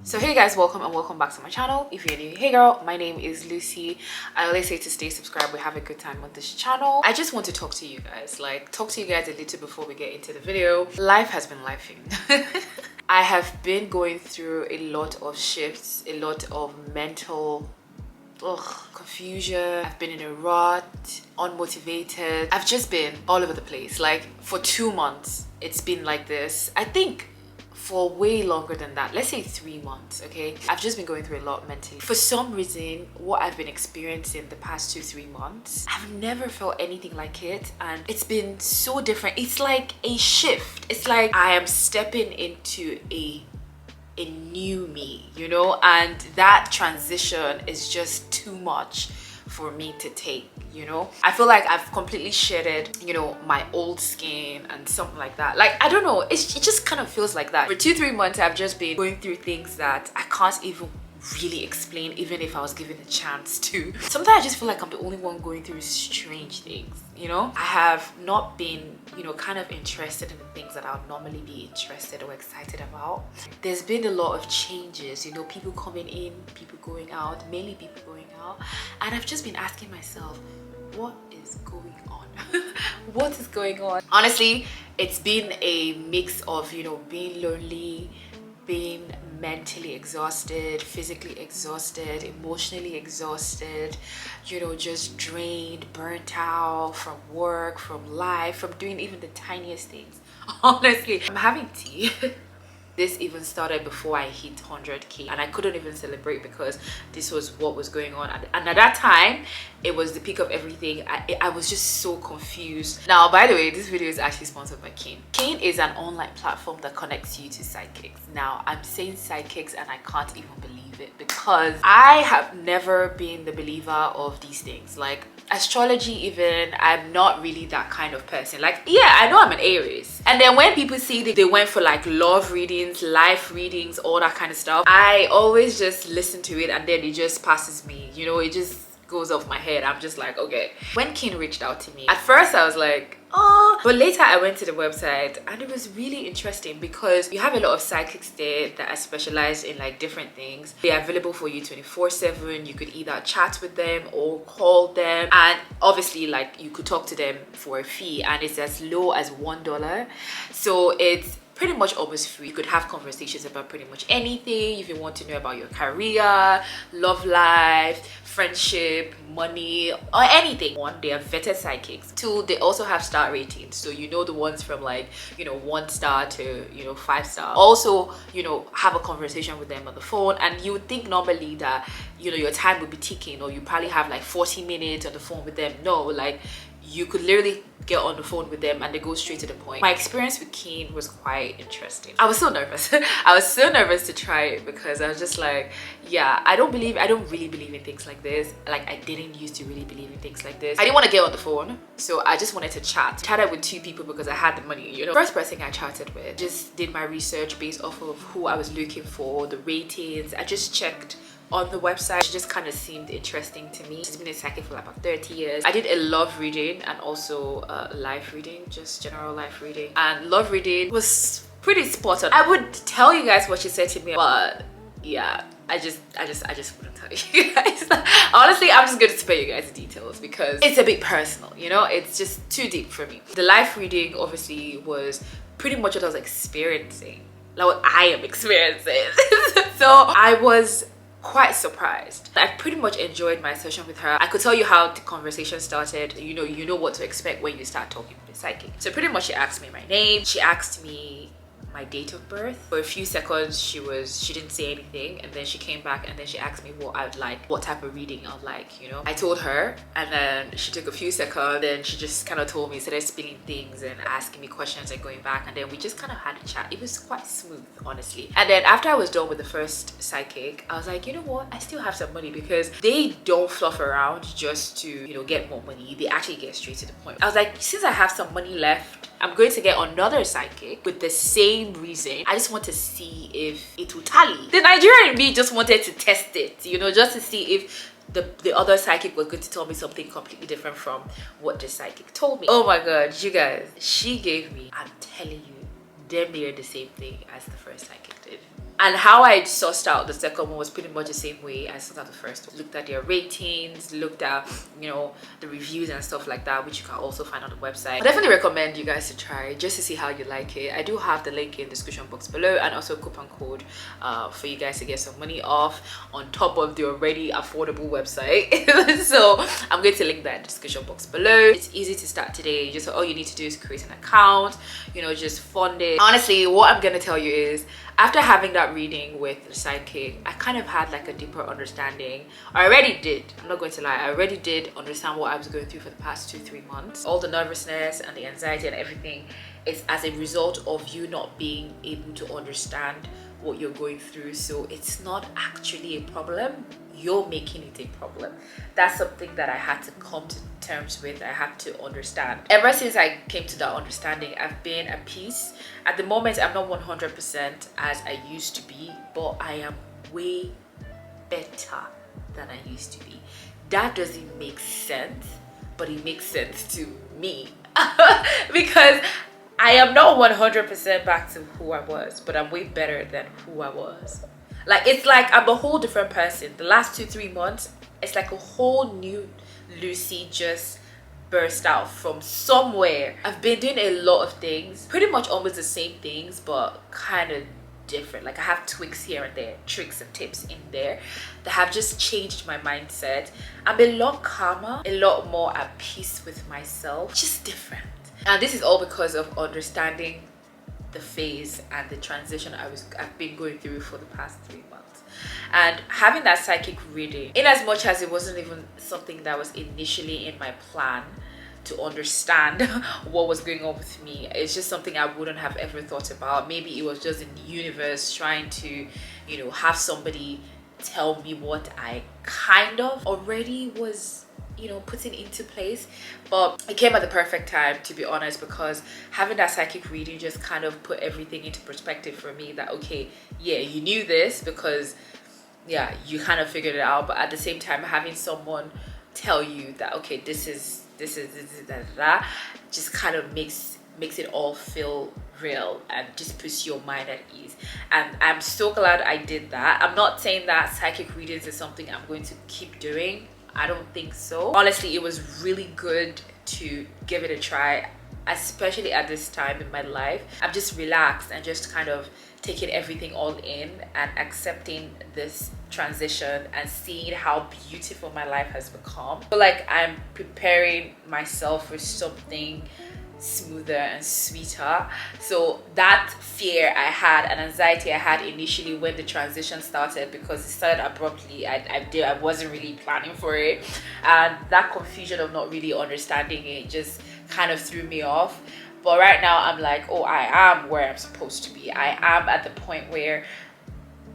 So hey guys, welcome and welcome back to my channel. If you're new, hey girl, my name is Lucy. I always say to stay subscribed. We have a good time on this channel. I just want to talk to you guys, a little before we get into the video. Life has been lifing. I have been going through a lot of shifts, a lot of mental confusion. I've been in a rut, unmotivated. I've just been all over the place. Like for 2 months, it's been like this. I think for way longer than that, let's say 3 months. Okay, I've just been going through a lot mentally. For some reason, what I've been experiencing the past 2-3 months, I've never felt anything like it, and it's been so different. It's like a shift. It's like I am stepping into a new me, you know, and that transition is just too much for me to take, you know. I feel like I've completely shedded, you know, my old skin and something like that. Like, I don't know, it just kind of feels like that. For 2-3 months, I've just been going through things that I can't even really explain, even if I was given a chance to. Sometimes I just feel like I'm the only one going through strange things, you know. I have not been, you know, kind of interested in the things that I would normally be interested or excited about. There's been a lot of changes, you know, people coming in, people going out, mainly people going out, and I've just been asking myself, what is going on? What is going on? Honestly, it's been a mix of, you know, being lonely, being mentally exhausted, physically exhausted, emotionally exhausted, you know, just drained, burnt out from work, from life, from doing even the tiniest things. Honestly, I'm having tea. This even started before I hit 100k, and I couldn't even celebrate because this was what was going on. And at that time, it was the peak of everything. I was just so confused. Now, by the way, this video is actually sponsored by Kane. Kane is an online platform that connects you to psychics. Now, I'm saying psychics and I can't even believe it because I have never been the believer of these things. Like astrology, even, I'm not really that kind of person. Like, yeah, I know I'm an Aries. And then when people see that they went for like love readings, life readings, all that kind of stuff, I always just listen to it and then it just passes me, you know, it just goes off my head. I'm just like, okay. When King reached out to me, at first I was like, oh, but later I went to the website and it was really interesting because you have a lot of psychics there that are specialized in like different things. They're available for you 24/7. You could either chat with them or call them, and obviously like you could talk to them for a fee, and it's as low as $1. So it's pretty much almost free. You could have conversations about pretty much anything. If you want to know about your career, love life, friendship, money, or anything. One, they are vetted psychics. Two, they also have star ratings, so you know the ones from like, you know, 1 star to, you know, 5 star. Also, you know, have a conversation with them on the phone, and you would think normally that, you know, your time would be ticking, or you probably have like 40 minutes on the phone with them. No, like you could literally get on the phone with them and they go straight to the point. My experience with Keen was quite interesting. I was so nervous. I was so nervous to try it because I was just like, yeah, I don't really believe in things like this. Like, I didn't used to really believe in things like this. I didn't want to get on the phone, so I just wanted to chat. Chatted with 2 people because I had the money, you know. First person I chatted with, just did my research based off of who I was looking for, the ratings. I just checked on the website. She just kind of seemed interesting to me. She's been a psychic for like about 30 years. I did a love reading and also life reading, just general life reading. And love reading was pretty spot on. I would tell you guys what she said to me, but yeah, I just wouldn't tell you guys. Honestly, I'm just going to spare you guys the details because it's a bit personal, you know. It's just too deep for me. The life reading obviously was pretty much what I was experiencing, like what I am experiencing. So I was quite surprised. I pretty much enjoyed my session with her. I could tell you how the conversation started. You know what to expect when you start talking with a psychic. So pretty much she asked me my name. She asked me my date of birth. For a few seconds she didn't say anything, and then she came back and then she asked me what I'd like, what type of reading I'd like, you know. I told her, and then she took a few seconds, then she just kind of told me, started spilling things and asking me questions and going back, and then we just kind of had a chat. It was quite smooth, honestly. And then after I was done with the first psychic, I was like, you know what, I still have some money, because they don't fluff around just to, you know, get more money. They actually get straight to the point. I was like, since I have some money left, I'm going to get another psychic with the same reason. I just want to see if it will tally. The Nigerian in me just wanted to test it, you know, just to see if the other psychic was going to tell me something completely different from what the psychic told me. Oh my god, you guys, she gave me, I'm telling you, damn near the same thing as the first psychic did. And how I sussed out the second one was pretty much the same way I sussed out the first one. Looked at their ratings, looked at, you know, the reviews and stuff like that, which you can also find on the website. I definitely recommend you guys to try it just to see how you like it. I do have the link in the description box below, and also a coupon code for you guys to get some money off on top of the already affordable website. So I'm going to link that in the description box below. It's easy to start today. Just all you need to do is create an account, you know, just fund it. Honestly, what I'm gonna tell you is, after having that reading with the psychic, I kind of had like a deeper understanding. I already did, I'm not going to lie, I already did understand what I was going through for the past 2-3 months. All the nervousness and the anxiety and everything is as a result of you not being able to understand what you're going through. So it's not actually a problem, you're making it a problem. That's something that I had to come to terms with. I had to understand. Ever since I came to that understanding, I've been at peace. At the moment, I'm not 100% as I used to be, but I am way better than I used to be. That doesn't make sense, but it makes sense to me because I am not 100% back to who I was, but I'm way better than who I was. Like, it's like I'm a whole different person. The last 2-3 months, it's like a whole new Lucy just burst out from somewhere. I've been doing a lot of things, pretty much almost the same things, but kind of different. Like, I have tweaks here and there, tricks and tips in there that have just changed my mindset. I'm a lot calmer, a lot more at peace with myself, just different. And this is all because of understanding the phase and the transition I've been going through for the past 3 months. And having that psychic reading, in as much as it wasn't even something that was initially in my plan to understand what was going on with me, it's just something I wouldn't have ever thought about. Maybe it was just in the universe trying to, you know, have somebody tell me what I kind of already was, you know, putting into place. But it came at the perfect time, to be honest, because having that psychic reading just kind of put everything into perspective for me, that okay, yeah, you knew this because yeah, you kind of figured it out, but at the same time having someone tell you that okay, this is that just kind of makes it all feel real and just puts your mind at ease. And I'm so glad I did that. I'm not saying that psychic readings is something I'm going to keep doing. I don't think so. Honestly, it was really good to give it a try, especially at this time in my life. I'm just relaxed and just kind of taking everything all in and accepting this transition and seeing how beautiful my life has become. So like, I'm preparing myself for something smoother and sweeter. So that fear I had and anxiety I had initially when the transition started, because it started abruptly, I wasn't really planning for it, and that confusion of not really understanding it just kind of threw me off. But right now I'm like, oh, I am where I'm supposed to be. I am at the point where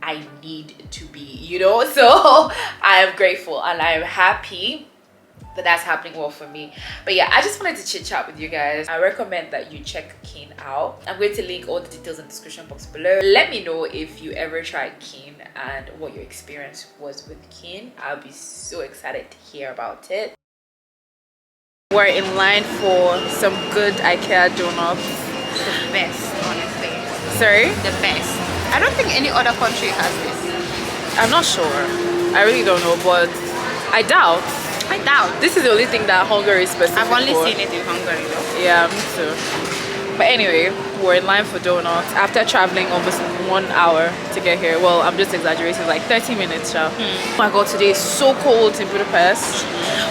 I need to be, you know. So I am grateful and I am happy that that's happening well for me. But yeah, I just wanted to chit chat with you guys. I recommend that you check Keen out. I'm going to link all the details in the description box below. Let me know if you ever tried Keen and what your experience was with Keen. I'll be so excited to hear about it. We're in line for some good IKEA donuts. The best, honestly. Sorry? The best. I don't think any other country has this. I'm not sure. I really don't know, but I doubt. This is the only thing that Hungary is specific I've only for. seen it in Hungary though. Yeah, me too. But anyway, we're in line for donuts after traveling almost 1 hour to get here. Well, I'm just exaggerating, like 30 minutes, child. Oh my god, today is so cold in Budapest.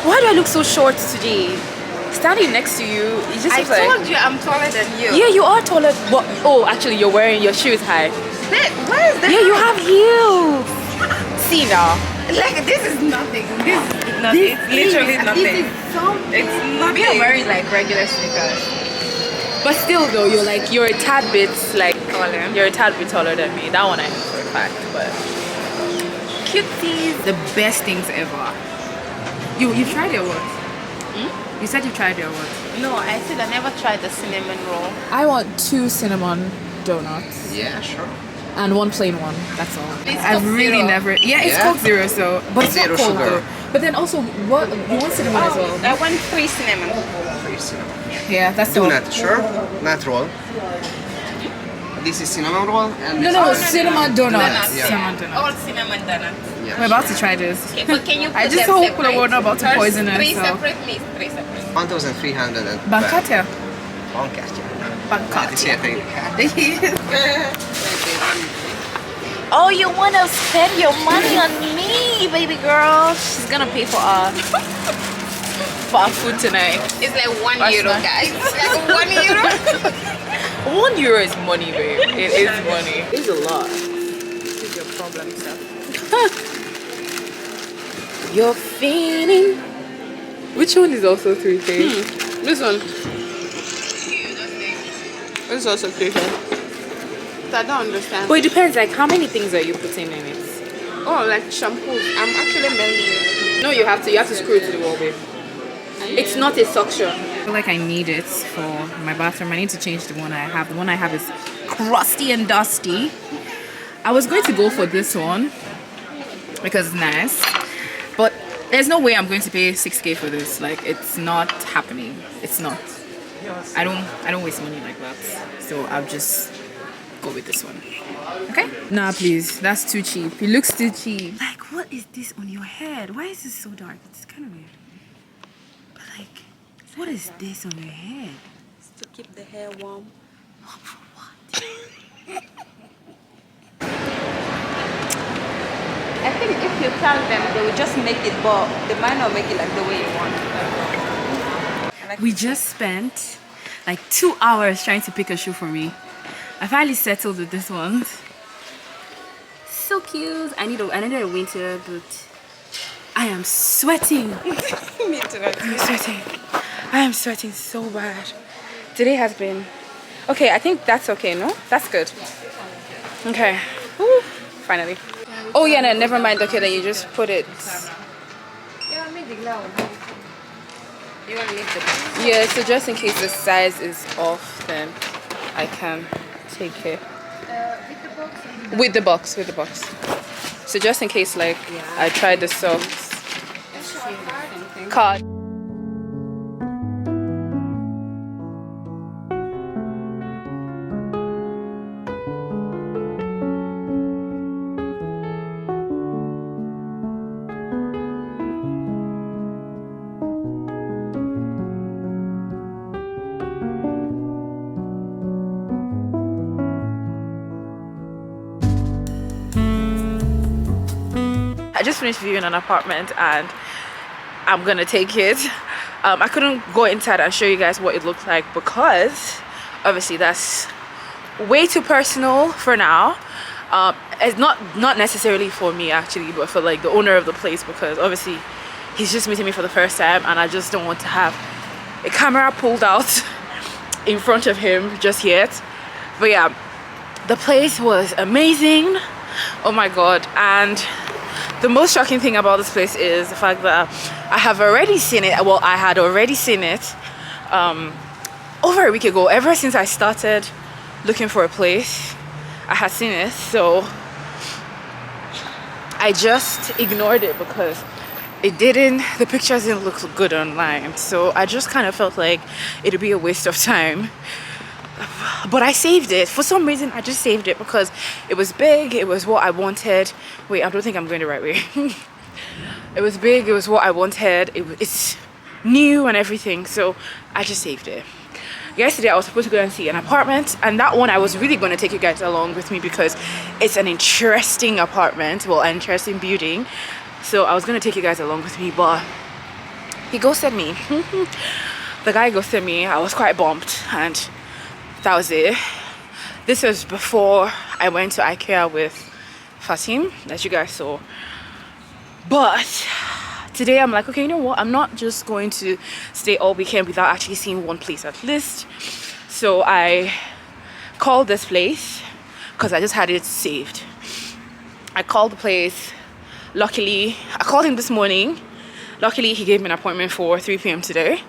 Why do I look so short today? Standing next to you, it just looks like... I told you I'm taller than you. Yeah, you are taller. But, oh, actually, you're wearing your shoes high. Where is that? Yeah, you have heels. See now. Like, this is nothing. This is nothing. It's literally nothing. This is something. It's nothing. I'm wearing like regular sneakers. But still though, you're a tad bit like taller. You're a tad bit taller than me. That one I know for a fact, but cuties. The best things ever. You tried your what? You said you tried your what? No, I said I never tried the cinnamon roll. I want 2 cinnamon donuts. Yeah, sure. And 1 plain one, that's all. It's I've Coke really Zero. never... Yeah, it's Coke Zero, so... But it's Zero not cold sugar. though. But then also, what you want cinnamon as well? I want 3 cinnamon. 3 cinnamon. Yeah, that's Do all. not, sure? Not roll. This is cinnamon roll and No, this no, is cinnamon donuts. Donuts. Yeah. Cinnamon donuts. All cinnamon donuts. Yeah. We're about to try this. Okay, but can you put I just them hope separate? we're not about to First, poison Three ourselves. separate, please. Three separate. 1,300 and Bankatja. Bankatja. Bankatja. Het is heel veel. Oh, you wanna spend your money on me, baby girl? She's gonna pay for our food tonight. It's like €1, That's guys. It's like €1. €1 is money, babe. It is money. It's a lot. This is your problem, sir. You're feeling. Which one is also 3K? This one. This is also 3K. So I don't understand. But it depends. Like, how many things are you putting in it? Oh, like shampoos. I'm actually melting. No, you have to. You have to screw it to the wall, babe. It's not a suction. I feel like I need it for my bathroom. I need to change the one I have. The one I have is crusty and dusty. I was going to go for this one because it's nice, but there's no way I'm going to pay 6K for this. Like, it's not happening. It's not. I don't waste money like that. So I'll just go with this one. Okay? Nah, please. That's too cheap. It looks too cheap. Like, what is this on your head? Why is this so dark? It's kind of weird. But like, what is this on your head? To keep the hair warm. For what? I think if you tell them, they will just make it, but they might not make it like the way you want. We just spent like 2 hours trying to pick a shoe for me. I finally settled with this one. So cute. I need a winter boot. I am sweating. Me too. I'm sweating. I am sweating so bad. Today has been okay. I think that's okay. No, that's good. Okay. Woo. Finally. Oh yeah, no, never mind. Okay, then you just put it. You want to leave the box? Yeah. So just in case the size is off, then I can take it with the box. With the box. So just in case, like, I tried the socks. Card. I just finished viewing an apartment and I'm gonna take it. I couldn't go inside and show you guys what it looked like because obviously that's way too personal for now. It's not necessarily for me actually, but for like the owner of the place, because obviously he's just meeting me for the first time and I just don't want to have a camera pulled out in front of him just yet. But yeah, the place was amazing. Oh my god. And the most shocking thing about this place is the fact that I have already seen it. Well, I had already seen it over a week ago. Ever since I started looking for a place, I had seen it. So I just ignored it because the pictures didn't look good online. So I just kind of felt like it'd be a waste of time. But I saved it. For some reason, I just saved it because it was big. It was what I wanted. Wait, I don't think I'm going the right way. It was big. It was what I wanted. It's new and everything. So I just saved it. Yesterday, I was supposed to go and see an apartment. And that one, I was really going to take you guys along with me because it's an interesting apartment. Well, an interesting building. So I was going to take you guys along with me. But he ghosted me. The guy ghosted me. I was quite bummed. And that was it. This was before I went to IKEA with Fatim, as you guys saw. But today I'm like, okay, you know what? I'm not just going to stay all weekend without actually seeing one place at least. So I called this place because I just had it saved. I called the place. Luckily, I called him this morning. Luckily, he gave me an appointment for 3 p.m. today.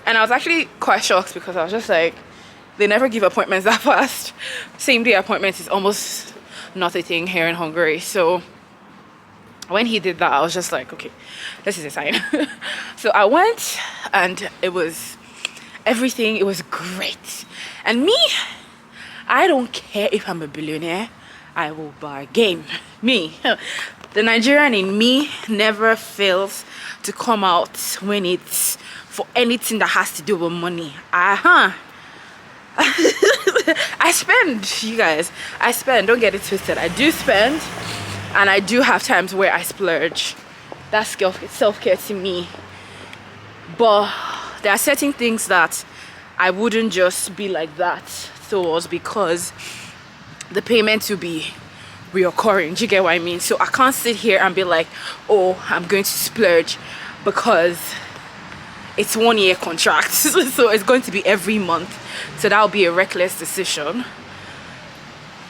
And I was actually quite shocked because I was just like, they never give appointments that fast. Same day appointments is almost not a thing here in Hungary. So when he did that, I was just like, okay, this is a sign. So I went and it was everything. It was great. And me, I don't care if I'm a billionaire, I will bargain. Me, the Nigerian in me never fails to come out when it's for anything that has to do with money. I spend, you guys. I spend, don't get it twisted. I do spend, and I do have times where I splurge. That's self-care to me. But there are certain things that I wouldn't just be like that towards, because the payment will be reoccurring. Do you get what I mean? So I can't sit here and be like, oh, I'm going to splurge because it's 1 year contract. So it's going to be every month. So that'll be a reckless decision.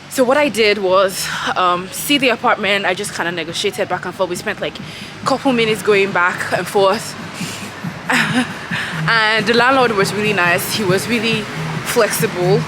So what I did was see the apartment. I just kind of negotiated back and forth. We spent like a couple minutes going back and forth. And the landlord was really nice. He was really flexible.